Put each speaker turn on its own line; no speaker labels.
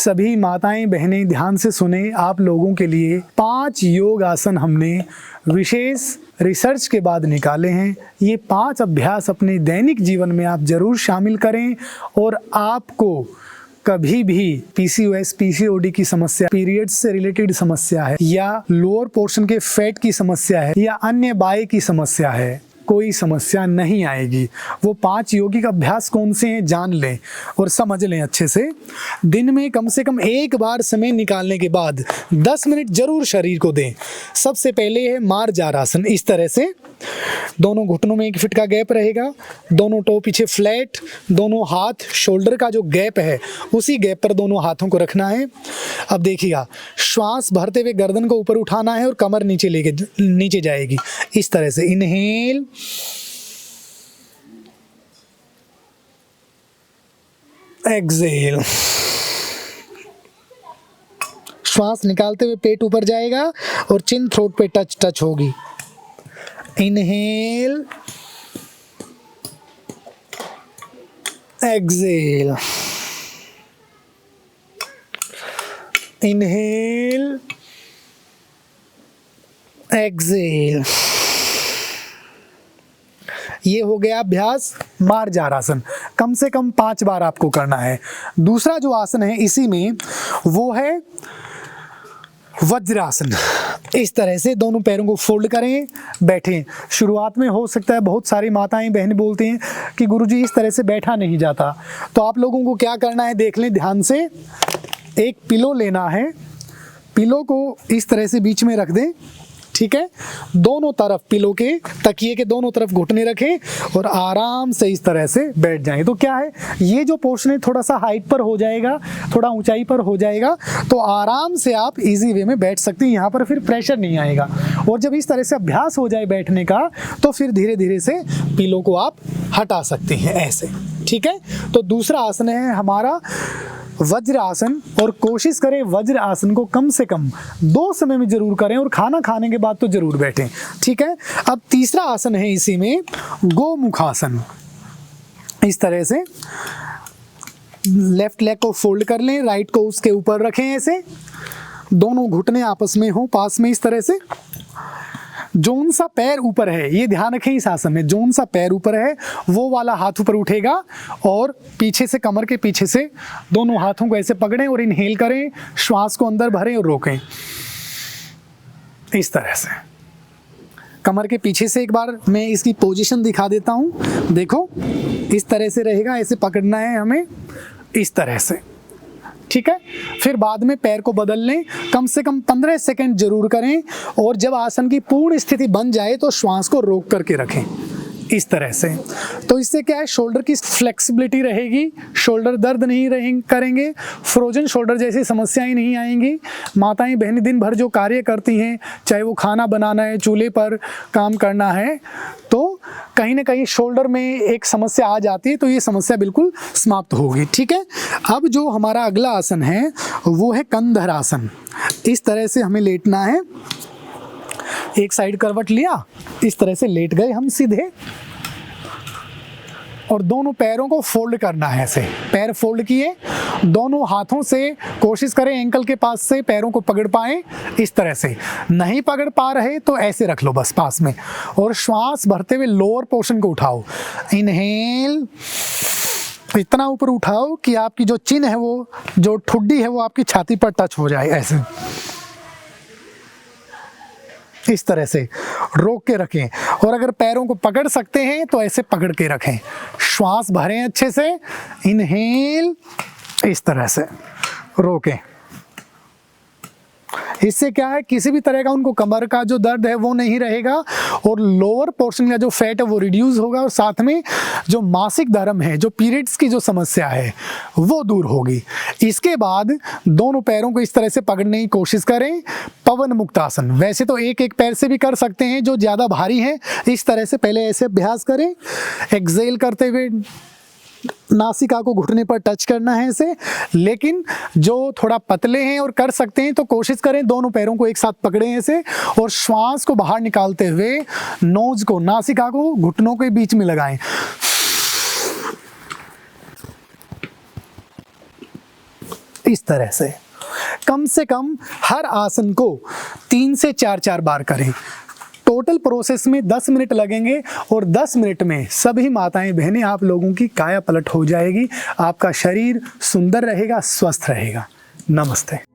सभी माताएं बहनें ध्यान से सुने, आप लोगों के लिए 5 योग आसन हमने विशेष रिसर्च के बाद निकाले हैं। ये 5 अभ्यास अपने दैनिक जीवन में आप जरूर शामिल करें और आपको कभी भी पीसीओएस, पीसीओडी की समस्या, पीरियड्स से रिलेटेड समस्या है या लोअर पोर्शन के फैट की समस्या है या अन्य बाय की समस्या है, कोई समस्या नहीं आएगी। वो 5 योगिक अभ्यास कौन से हैं जान लें और समझ लें अच्छे से। दिन में कम से कम एक बार समय निकालने के बाद 10 मिनट जरूर शरीर को दें। सबसे पहले है मार्जार आसन। इस तरह से दोनों घुटनों में 1 फीट का गैप रहेगा, दोनों टो पीछे फ्लैट, दोनों हाथ शोल्डर का जो गैप है उसी गैप पर दोनों हाथों को रखना है। अब देखिएगा, श्वास भरते हुए गर्दन को ऊपर उठाना है और कमर नीचे जाएगी। इस तरह से इनहेल, एक्सहेल। श्वास निकालते हुए पेट ऊपर जाएगा और चिन थ्रोट पे टच होगी। Inhale, exhale, inhale, exhale. ये हो गया अभ्यास मार्जार आसन। कम से कम 5 बार आपको करना है। दूसरा जो आसन है इसी में वो है वज्रासन। इस तरह से दोनों पैरों को फोल्ड करें, बैठें। शुरुआत में हो सकता है बहुत सारी माताएं बहनें बोलती हैं कि गुरुजी इस तरह से बैठा नहीं जाता, तो आप लोगों को क्या करना है देख लें ध्यान से। एक पिलो लेना है, पिलो को इस तरह से बीच में रख दें, ठीक है। दोनों तरफ पिलो के, तकिए के दोनों तरफ घुटने रखें और आराम से इस तरह से बैठ जाएं। तो क्या है, ये जो पोर्शन है थोड़ा सा हाइट पर हो जाएगा, थोड़ा ऊंचाई पर हो जाएगा, तो आराम से आप इजी वे में बैठ सकते हैं। यहाँ पर फिर प्रेशर नहीं आएगा। और जब इस तरह से अभ्यास हो जाए बैठने का, तो फिर धीरे धीरे से पिलो को आप हटा सकते हैं ऐसे, ठीक है। तो दूसरा आसन है हमारा वज्र आसन, और कोशिश करें वज्र आसन को कम से कम 2 समय में जरूर करें और खाना खाने के बाद तो जरूर बैठें, ठीक है। अब तीसरा आसन है इसी में गोमुखासन। इस तरह से लेफ्ट लेग को फोल्ड कर लें, राइट को उसके ऊपर रखें, ऐसे दोनों घुटने आपस में हो पास में। इस तरह से जोन सा पैर ऊपर है, ये ध्यान रखें इस आसन में, जोन सा पैर ऊपर है वो वाला हाथ ऊपर उठेगा और पीछे से, कमर के पीछे से दोनों हाथों को ऐसे पकड़ें और इनहेल करें, श्वास को अंदर भरें और रोकें। इस तरह से कमर के पीछे से एक बार मैं इसकी पोजीशन दिखा देता हूं। देखो इस तरह से रहेगा, ऐसे पकड़ना है हमें इस तरह से, ठीक है। फिर बाद में पैर को बदल लें, कम से कम 15 सेकंड जरूर करें और जब आसन की पूर्ण स्थिति बन जाए तो श्वास को रोक करके रखें इस तरह से। तो इससे क्या है, शोल्डर की फ्लेक्सिबिलिटी रहेगी, शोल्डर दर्द नहीं करेंगे, फ्रोजन शोल्डर जैसी समस्याएं नहीं आएंगी। माताएं बहनें दिन भर जो कार्य करती हैं, चाहे वो खाना बनाना है, चूल्हे पर काम करना है, तो कहीं ना कहीं शोल्डर में एक समस्या आ जाती है, तो ये समस्या बिल्कुल समाप्त होगी, ठीक है। अब जो हमारा अगला आसन है वो है कंधर आसन। इस तरह से हमें लेटना है, एक साइड करवट लिया, इस तरह से लेट गए हम सीधे और दोनों पैरों को फोल्ड करना है। ऐसे पैर फोल्ड किए, दोनों हाथों से कोशिश करें एंकल के पास से पैरों को पकड़ पाएं। इस तरह से नहीं पकड़ पा रहे तो ऐसे रख लो बस पास में, और श्वास भरते हुए लोअर पोर्शन को उठाओ। इनहेल, इतना ऊपर उठाओ कि आपकी जो चिन है, वो जो ठुड्डी है वो आपकी छाती पर टच हो जाए, ऐसे इस तरह से रोक के रखें। और अगर पैरों को पकड़ सकते हैं तो ऐसे पकड़ के रखें, श्वास भरें अच्छे से, इनहेल, इस तरह से रोकें। इससे क्या है, किसी भी तरह का उनको कमर का जो दर्द है वो नहीं रहेगा और लोअर पोर्शन का जो फैट है वो रिड्यूस होगा, और साथ में जो मासिक धर्म है, जो पीरियड्स की जो समस्या है वो दूर होगी। इसके बाद दोनों पैरों को इस तरह से पकड़ने की कोशिश करें। पवन मुक्त आसन, वैसे तो एक एक पैर से भी कर सकते हैं, जो ज़्यादा भारी है इस तरह से पहले ऐसे अभ्यास करें। एक्सहेल करते हुए नासिका को घुटने पर टच करना है ऐसे, लेकिन जो थोड़ा पतले हैं और कर सकते हैं तो कोशिश करें दोनों पैरों को एक साथ पकड़ें ऐसे, और श्वास को बाहर निकालते हुए नोज को, नासिका को घुटनों के बीच में लगाएं। इस तरह से कम हर आसन को 3 से 4 बार करें। टोटल प्रोसेस में 10 मिनट लगेंगे और 10 मिनट में सभी माताएं बहनें आप लोगों की काया पलट हो जाएगी। आपका शरीर सुंदर रहेगा, स्वस्थ रहेगा। नमस्ते।